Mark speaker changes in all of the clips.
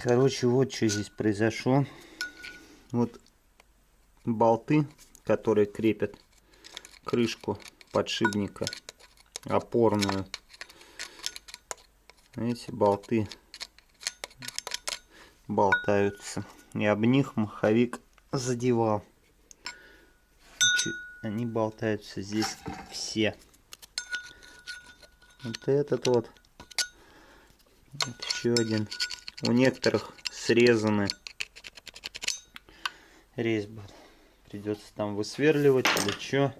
Speaker 1: Короче, вот что здесь произошло. Вот болты, которые крепят крышку подшипника опорную. Эти болты болтаются. И об них маховик задевал. Они болтаются здесь все. Вот этот вот. Вот еще один. У некоторых срезаны резьбы. Придется там высверливать или что.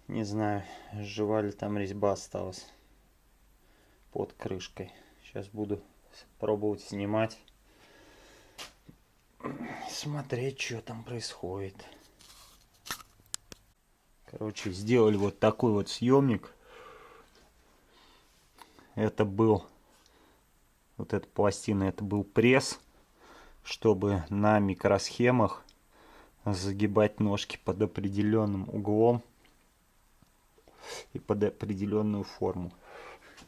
Speaker 1: Не знаю, жива ли там резьба осталась под крышкой. Сейчас буду пробовать снимать. Смотреть, что там происходит. Короче, сделали вот такой вот съемник. Это был... Вот эта пластина, это был пресс, чтобы на микросхемах загибать ножки под определенным углом и под определенную форму.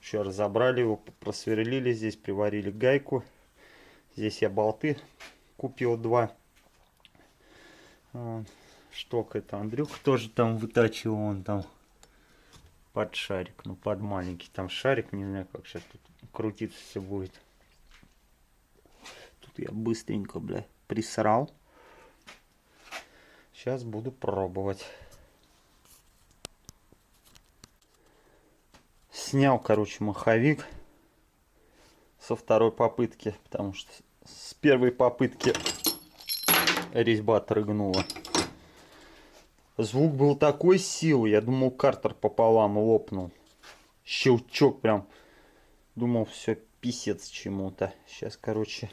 Speaker 1: Еще разобрали его, просверлили здесь, приварили гайку. Здесь я болты купил 2. Шток это Андрюха тоже там вытачивал, он там под шарик, ну под маленький там шарик, не знаю как сейчас тут крутиться все будет. Тут я быстренько, бля, присрал. Сейчас буду пробовать. Снял, короче, маховик со второй попытки, потому что с первой попытки резьба отрыгнула. Звук был такой силы, я думал, картер пополам лопнул. Щелчок прям. Думал, все, писец чему-то. Сейчас, короче,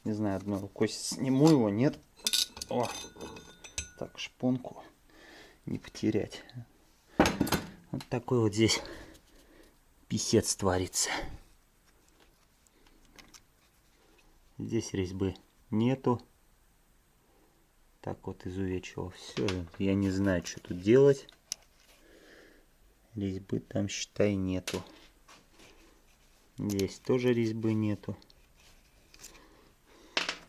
Speaker 1: не знаю, одной рукой сниму его, нет. О, так, шпонку не потерять. Вот такой вот здесь писец творится. Здесь резьбы нету. Так вот изувечивал. Все, я не знаю, что тут делать. Резьбы там, считай, нету. Здесь тоже резьбы нету.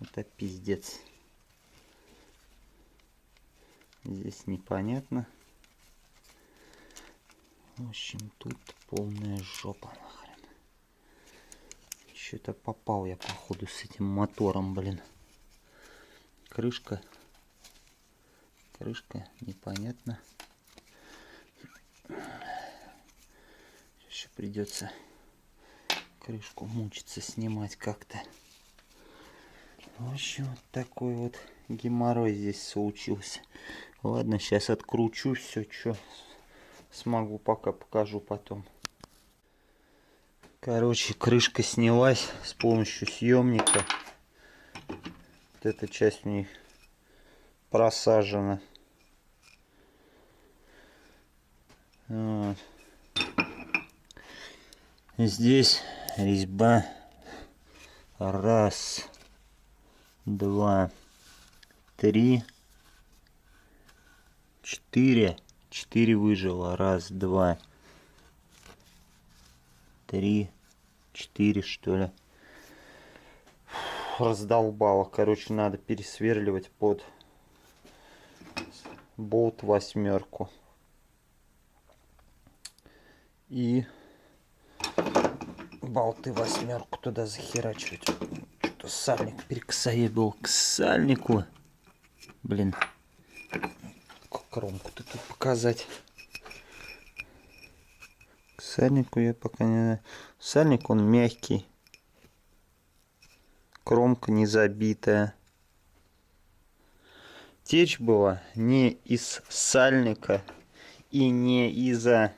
Speaker 1: Это пиздец. Здесь непонятно. В общем, тут полная жопа нахрен. Что-то попал я, походу, с этим мотором, блин. Крышка непонятно. Еще придется крышку мучиться снимать как-то. В общем, вот такой вот геморрой здесь случился. Ладно, сейчас откручу все, что смогу, пока покажу потом. Короче, крышка снялась с помощью съемника. Вот эта часть у них просажена. Вот. Здесь резьба. Раз, два, три, 4. 4 выжило. Раз, два, 3, 4, что ли. Раздолбало. Короче, надо пересверливать под болт 8. И болты 8 туда захерачивать. Что-то сальник перекосоебил к сальнику. Блин. Кромку-то тут показать. К сальнику я пока не знаю. Сальник он мягкий. Кромка не забитая. Течь была не из сальника и не из-за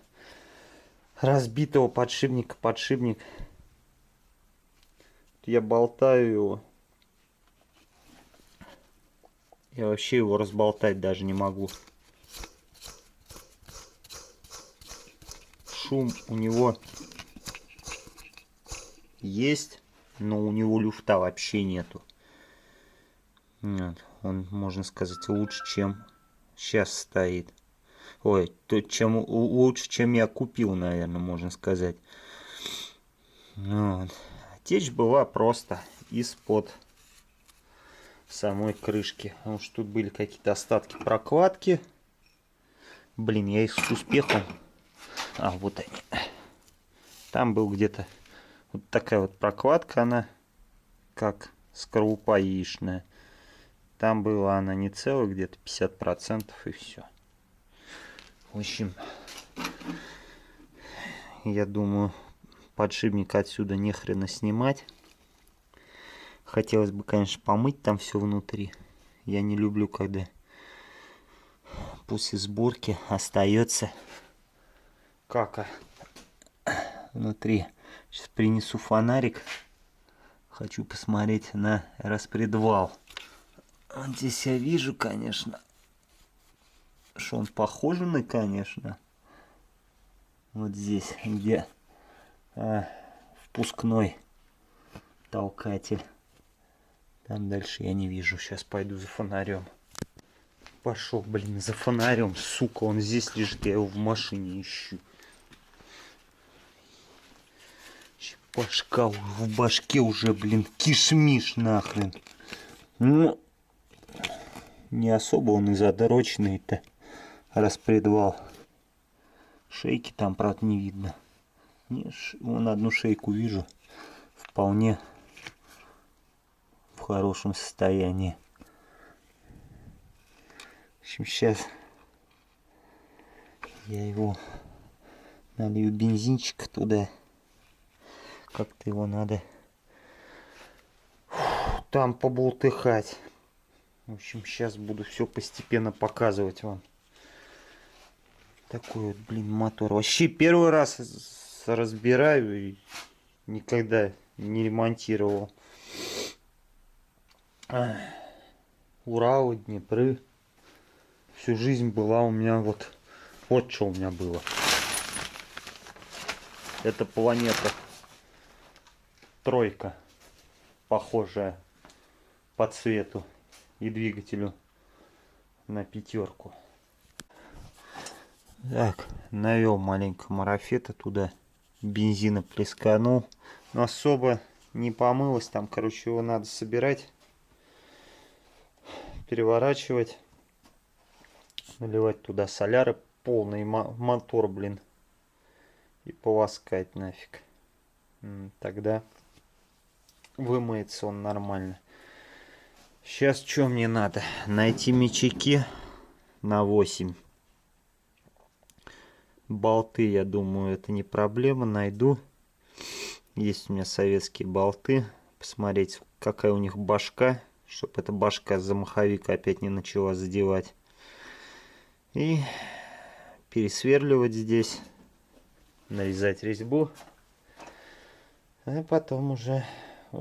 Speaker 1: разбитого подшипника. Подшипник. Я болтаю его. Я вообще его разболтать даже не могу. Шум у него есть, но у него люфта вообще нету. Вот. Он, можно сказать, лучше, чем сейчас стоит. Ой, лучше, чем я купил, наверное, можно сказать. Вот. Течь была просто из-под самой крышки. Потому что тут были какие-то остатки прокладки. Блин, я их с успехом... А, вот они. Там был где-то вот такая вот прокладка, она как скорлупа яичная. Там была она не целая, где-то 50%, и все. В общем, я думаю, подшипник отсюда не хрена снимать. Хотелось бы, конечно, помыть там все внутри. Я не люблю, когда после сборки остается кака внутри. Сейчас принесу фонарик. Хочу посмотреть на распредвал. Вот здесь я вижу, конечно, что он похоженный, конечно. Вот здесь, где впускной толкатель. Там дальше я не вижу. Сейчас пойду за фонарем. Пошел, блин, за фонарем, сука, он здесь лежит, я его в машине ищу. Башка в башке уже, блин, кишмиш нахрен. Ну, не особо он и задроченный-то распредвал. Шейки там, правда, не видно. Вон одну шейку вижу. Вполне в хорошем состоянии. В общем, сейчас я его налью бензинчик туда. Как-то его надо там побултыхать. В общем, сейчас буду все постепенно показывать вам. Такой вот, блин, мотор. Вообще первый раз разбираю и никогда не ремонтировал. Уралы, Днепры. Всю жизнь была у меня вот что у меня было. Это планета тройка, похожая по цвету и двигателю на пятерку. Так, навел маленько марафета туда, бензина плесканул, но особо не помылось. Там, короче, его надо собирать, переворачивать, наливать туда соляры, полный мотор, блин, и полоскать нафиг. Тогда вымоется он нормально. Сейчас что мне надо? Найти мячики на 8. Болты, я думаю, это не проблема. Найду. Есть у меня советские болты. Посмотреть, какая у них башка. Чтобы эта башка за маховик опять не начала задевать. И пересверливать здесь. Нарезать резьбу. А потом уже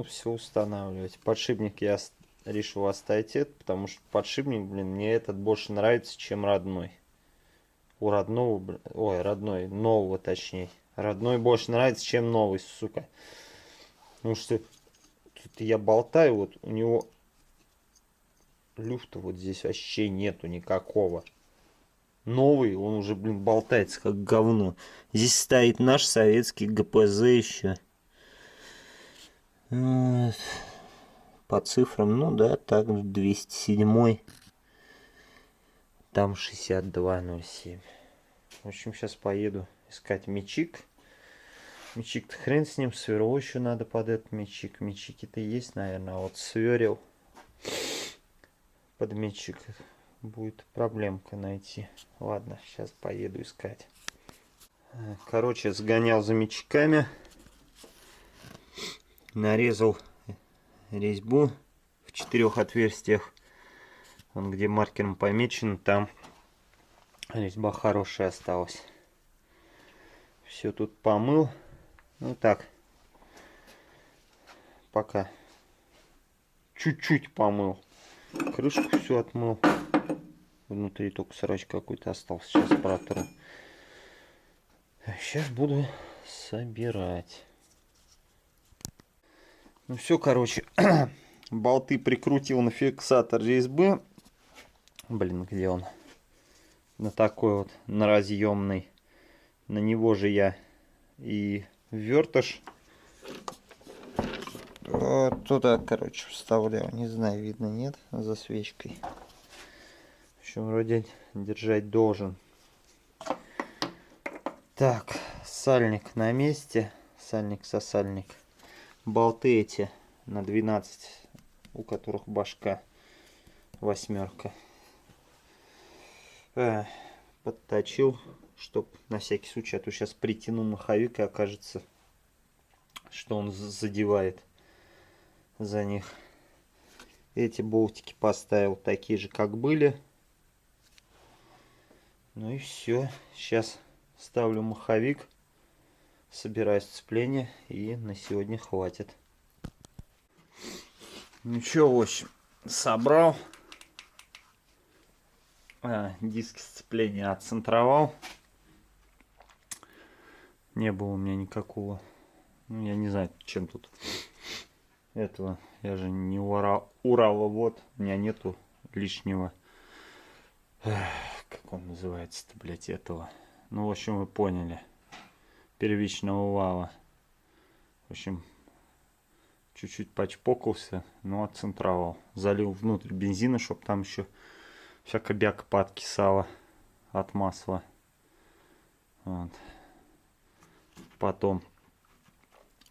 Speaker 1: все устанавливать. Подшипник я решил оставить этот, потому что подшипник, блин, мне этот больше нравится, чем родной. У родного, ой, родной, нового точнее. Родной больше нравится, чем новый, сука. Потому что тут я болтаю, вот у него люфта вот здесь вообще нету никакого. Новый, он уже, блин, болтается как говно. Здесь стоит наш советский ГПЗ еще. Вот. По цифрам, ну да, так, 207. Там 6207. В общем, сейчас поеду искать мячик. Мячик-то хрен с ним, сверло еще надо под этот мячик. Мячики-то есть, наверное, а вот сверил под мячик будет проблемка найти. Ладно, сейчас поеду искать. Короче, сгонял за мячиками. Нарезал резьбу в 4 отверстиях. Вон, где маркером помечено, там резьба хорошая осталась. Все тут помыл. Ну так. Пока. Чуть-чуть помыл. Крышку все отмыл. Внутри только срач какой-то остался. Сейчас протру. Сейчас буду собирать. Ну все, короче. Болты прикрутил на фиксатор резьбы. Блин, где он? На такой вот, на разъемный. На него же я и вертыш Вот туда, короче, вставлял. Не знаю, видно, нет, за свечкой. В общем, вроде держать должен. Так, сальник на месте. Сальник-сосальник. Болты эти на 12, у которых башка 8. Подточил, чтоб на всякий случай, а то сейчас притяну маховик и окажется, что он задевает за них. Эти болтики поставил такие же, как были. Ну и все. Сейчас ставлю маховик, собираю сцепление, и на сегодня хватит. Ну что, в общем, собрал. Диски сцепления отцентровал. Не было у меня никакого, ну я не знаю, чем тут этого. Я же не Ураловод, у меня нету лишнего, как он называется-то, блять, этого. Ну, в общем, вы поняли. Первичного вала. В общем, чуть-чуть почпокался, но отцентровал. Залил внутрь бензина, чтобы там еще всякая бяка пооткисала от масла. Вот. Потом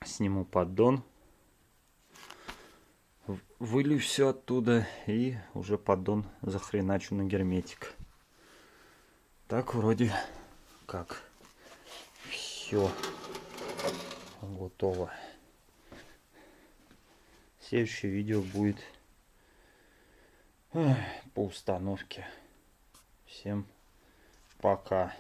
Speaker 1: сниму поддон, вылью все оттуда и уже поддон захреначу на герметик. Так вроде как все готово. Следующее видео будет по установке. Всем пока.